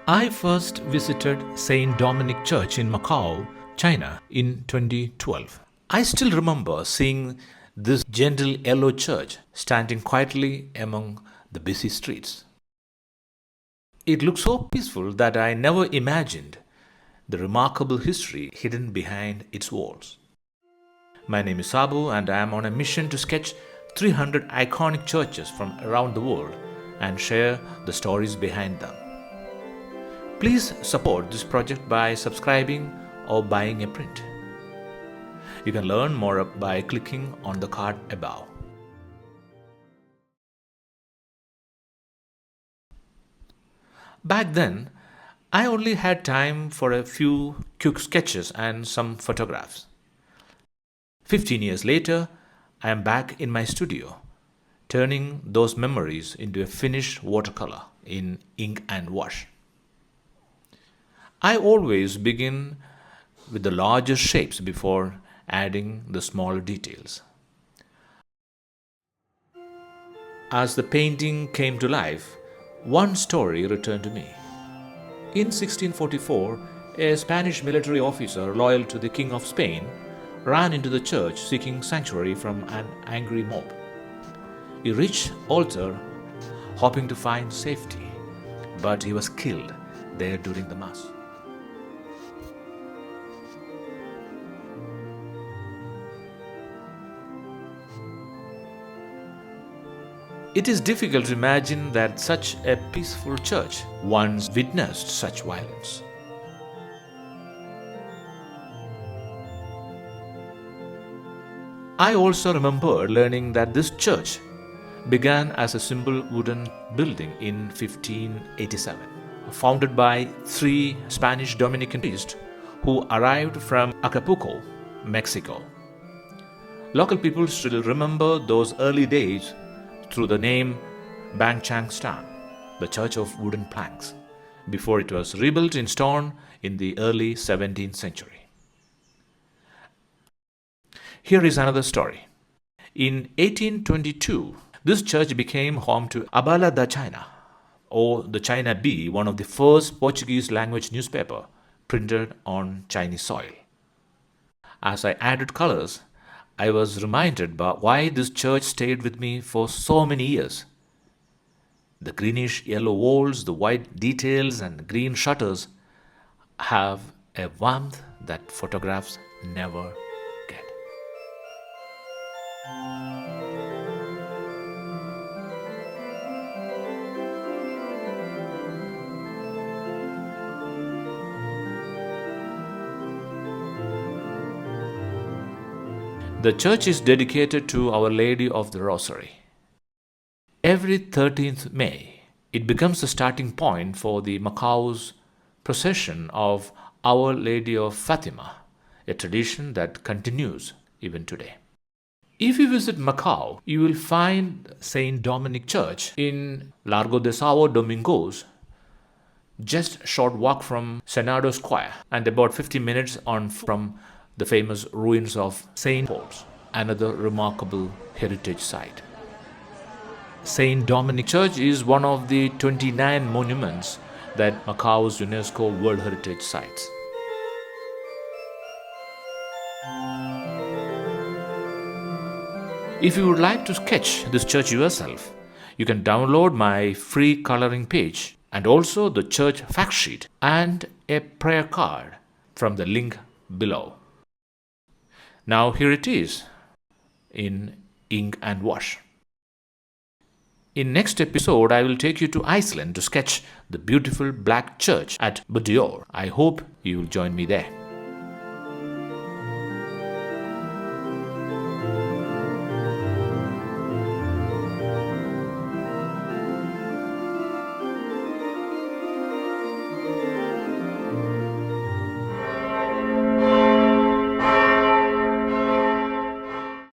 I first visited St. Dominic Church in Macau, China in 2012. I still remember seeing this gentle yellow church standing quietly among the busy streets. It looked so peaceful that I never imagined the remarkable history hidden behind its walls. My name is Sabu, and I am on a mission to sketch 300 iconic churches from around the world and share the stories behind them. Please support this project by subscribing or buying a print. You can learn more by clicking on the card above. Back then, I only had time for a few quick sketches and some photographs. 15 years later, I am back in my studio, turning those memories into a finished watercolor in ink and wash. I always begin with the larger shapes before adding the smaller details. As the painting came to life, one story returned to me. In 1644, a Spanish military officer loyal to the King of Spain ran into the church seeking sanctuary from an angry mob. He reached the altar hoping to find safety, but he was killed there during the Mass. It is difficult to imagine that such a peaceful church once witnessed such violence. I also remember learning that this church began as a simple wooden building in 1587, founded by 3 Spanish Dominican priests who arrived from Acapulco, Mexico. Local people still remember those early days through the name Bang Chang Stan, the Church of Wooden Planks, before it was rebuilt in stone in the early 17th century. Here is another story. In 1822, this church became home to Abala da China, or the China Bee, one of the first Portuguese language newspaper printed on Chinese soil. As I added colors, I was reminded by why this church stayed with me for so many years. The greenish yellow walls, the white details, and green shutters have a warmth that photographs never get. The church is dedicated to Our Lady of the Rosary. Every 13th May, it becomes the starting point for the Macau's procession of Our Lady of Fatima, a tradition that continues even today. If you visit Macau, you will find St. Dominic Church in Largo de Sao Domingos, just a short walk from Senado Square and about 50 minutes on from the famous ruins of St. Paul's, another remarkable heritage site. St. Dominic Church is one of the 29 monuments that Macau's UNESCO World Heritage sites. If you would like to sketch this church yourself, you can download my free coloring page and also the church fact sheet and a prayer card from the link below. Now here it is in ink and wash. In next episode, I will take you to Iceland to sketch the beautiful black church at Budior. I hope you will join me there.